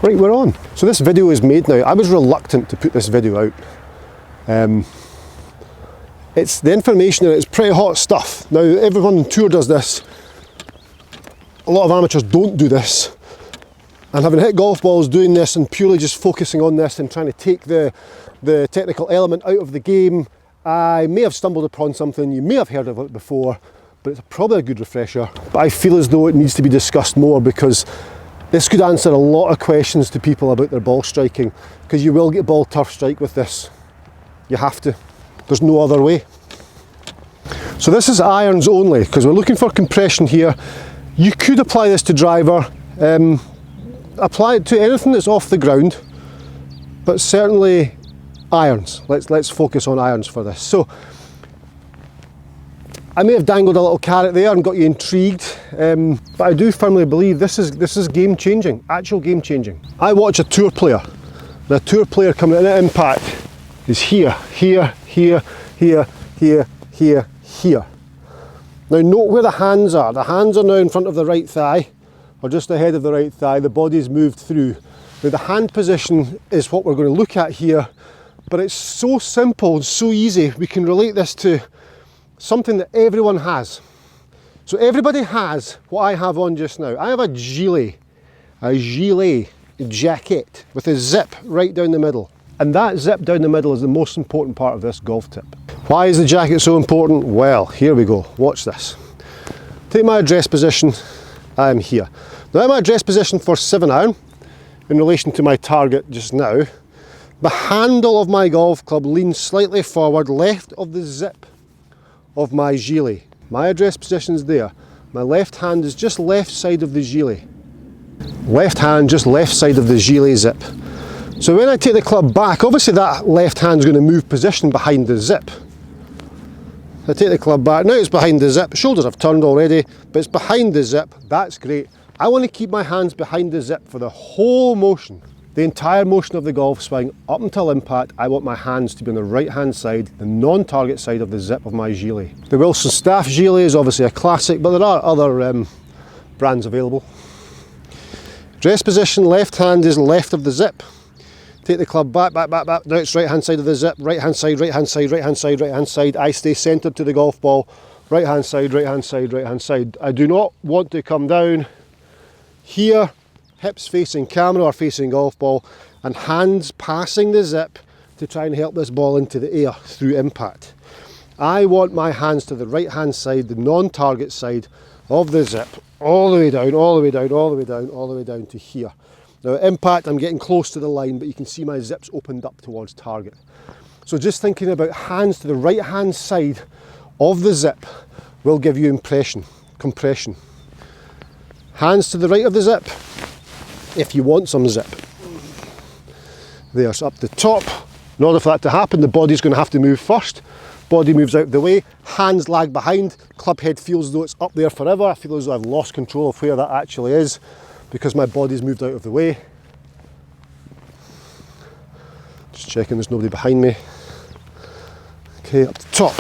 Right, we're on. So this video is made now. I was reluctant to put this video out. It's the information, and it's pretty hot stuff. Now, everyone on tour does this. A lot of amateurs don't do this. And having hit golf balls doing this and purely just focusing on this and trying to take the technical element out of the game, I may have stumbled upon something, you may have heard of it before, but it's probably a good refresher. But I feel as though it needs to be discussed more, because this could answer a lot of questions to people about their ball striking, because you will get ball turf strike with this. You have to. There's no other way. So this is irons only, because we're looking for compression here. You could apply this to driver, apply it to anything that's off the ground, but certainly irons. Let's focus on irons for this. So I may have dangled a little carrot there and got you intrigued, but I do firmly believe this is game changing, actual game changing. I watch a tour player. The tour player coming in at impact is here, here, here, here, here, here, here. Now note where the hands are. The hands are now in front of the right thigh, or just ahead of the right thigh. The body's moved through. Now the hand position is what we're going to look at here, but it's so simple and so easy. We can relate this to something that everyone has. So everybody has what I have on just now. I have a gilet jacket with a zip right down the middle. And that zip down the middle is the most important part of this golf tip. Why is the jacket so important? Well, here we go. Watch this. Take my address position. I am here. Now I'm at address position for 7-iron in relation to my target just now. The handle of my golf club leans slightly forward left of the zip of my gilet. My address position's there. My left hand is just left side of the gilet. Left hand just left side of the gilet zip. So when I take the club back, obviously that left hand's going to move position behind the zip. I take the club back, now it's behind the zip, shoulders have turned already, but it's behind the zip, that's great. I want to keep my hands behind the zip for the whole motion. The entire motion of the golf swing up until impact. I want my hands to be on the right hand side, the non-target side of the zip of my gilet. The Wilson Staff gilet is obviously a classic, but there are other brands available. Dress position, left hand is left of the zip. Take the club back, back, back, back. Now it's right hand side of the zip, right hand side, right hand side, right hand side, right hand side. I stay centred to the golf ball, right hand side, right hand side, right hand side. I do not want to come down here, hips facing camera or facing golf ball, and hands passing the zip to try and help this ball into the air through impact. I want my hands to the right hand side, the non-target side of the zip, all the way down, all the way down, all the way down, all the way down to here. Now at impact I'm getting close to the line, but you can see my zips opened up towards target. So just thinking about hands to the right hand side of the zip will give you compression. Hands to the right of the zip if you want some zip. There's up the top. In order for that to happen, the body's going to have to move first. Body moves out the way, hands lag behind, club head feels as though it's up there forever. I feel as though I've lost control of where that actually is because my body's moved out of the way. Just checking there's nobody behind me. Okay, up the top,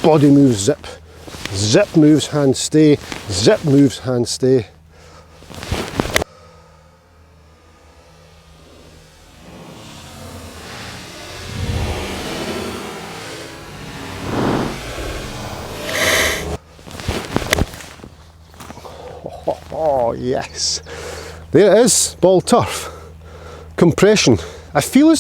body moves zip. Zip moves, hand stay. Zip moves, hand stay. Oh yes, there it is, ball turf, compression. I felt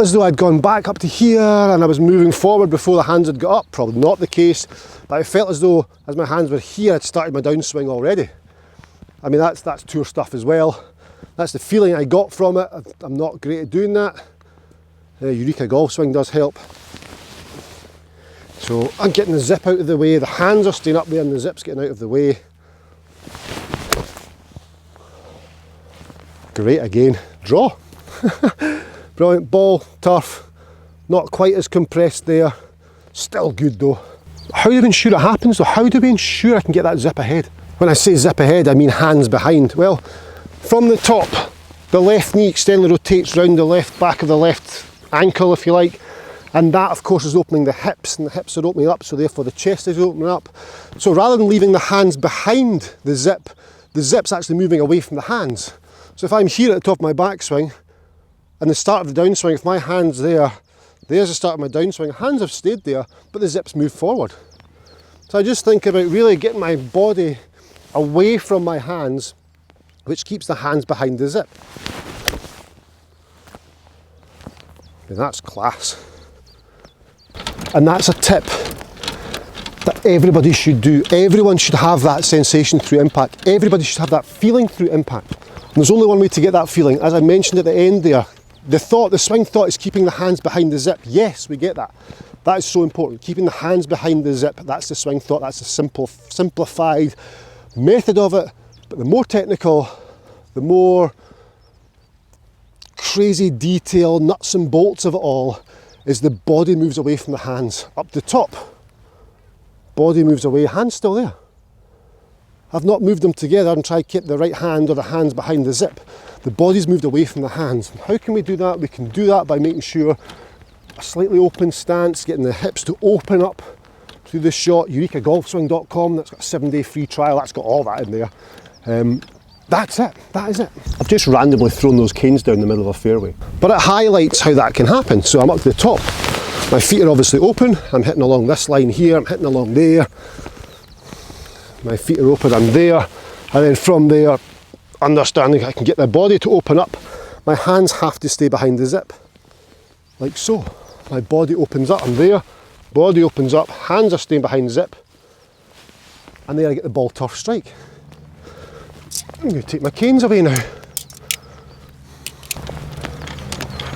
as though I'd gone back up to here and I was moving forward before the hands had got up. Probably not the case, but I felt as though as my hands were here I'd started my downswing already. I mean that's tour stuff as well. That's the feeling I got from it. I'm not great at doing that. Eureka golf swing does help. So I'm getting the zip out of the way, the hands are staying up there and the zip's getting out of the way. Great again, draw. Brilliant, ball, turf, not quite as compressed there, still good though. How do we ensure it happens though? How do we ensure I can get that zip ahead? When I say zip ahead, I mean hands behind. Well, from the top, the left knee externally rotates round the left back of the left ankle, if you like, and that of course is opening the hips, and the hips are opening up, so therefore the chest is opening up. So rather than leaving the hands behind the zip's actually moving away from the hands. So if I'm here at the top of my backswing and the start of the downswing, if my hand's there, there's the start of my downswing, hands have stayed there, but the zip's moved forward. So I just think about really getting my body away from my hands, which keeps the hands behind the zip. And that's class. And that's a tip that everybody should do. Everyone should have that sensation through impact. Everybody should have that feeling through impact. And there's only one way to get that feeling. As I mentioned at the end there, the swing thought is keeping the hands behind the zip. Yes, we get that. That is so important. Keeping the hands behind the zip, that's the swing thought. That's the simplified method of it. But the more technical, the more crazy detail, nuts and bolts of it all, is the body moves away from the hands. Up the top, body moves away, hands still there. I've not moved them together and tried to keep the right hand or the hands behind the zip. The body's moved away from the hands. How can we do that? We can do that by making sure a slightly open stance, getting the hips to open up through the shot. EurekaGolfSwing.com, that's got a 7-day free trial, that's got all that in there. That's it, that is it. I've just randomly thrown those canes down the middle of a fairway. But it highlights how that can happen. So I'm up to the top, my feet are obviously open, I'm hitting along this line here, I'm hitting along there. My feet are open, I'm there. And then from there, understanding I can get the body to open up, my hands have to stay behind the zip. Like so. My body opens up, I'm there, body opens up, hands are staying behind the zip. And there I get the ball turf strike. I'm going to take my canes away now.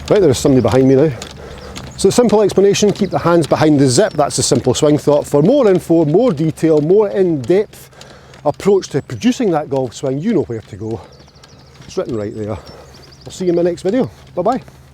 Right, there's somebody behind me now. So simple explanation, keep the hands behind the zip, that's the simple swing thought. For more info, more detail, more in-depth approach to producing that golf swing, you know where to go. It's written right there. I'll see you in my next video. Bye-bye.